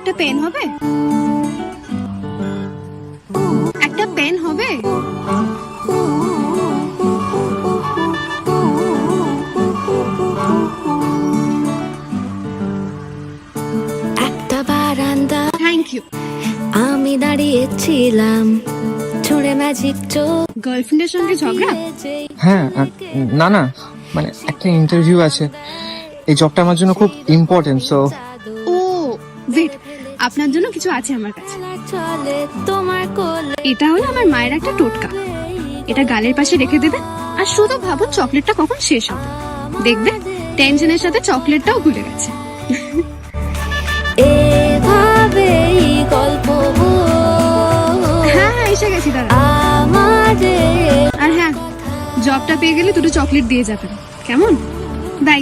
একটা পেন হবে? একটা পেন হবে? একটা বারান্দা থ্যাংক ইউ। আমি দাঁড়িয়েছিলাম, ছুঁড়ে ম্যাজিক চোখ। গার্লফ্রেন্ডের সঙ্গে ঝগড়া? হ্যাঁ, না না, মানে একটা ইন্টারভিউ আছে, এই জবটা আমার জন্য খুব ইম্পর্টেন্ট। সো ও ওয়েট, আপনার জন্য কিছু আছে আমার কাছে। চলে তোমার কোলে। এটা হলো আমার মায়ের একটা টোটকা। এটা গালের পাশে রেখে দেবে আর শুধু ভাবুন চকলেটটা কখন শেষ হবে। দেখবে টেনশনের সাথে চকলেটটাও ভুলে গেছে। এভাবেই গল্প হ্যাঁ হ্যাঁ, এসে গেছি দাঁড়া। আমাদের আর হ্যাঁ, জবটা পেয়ে গেলে দুটো চকলেট দিয়ে যাবেন, কেমন? বাই।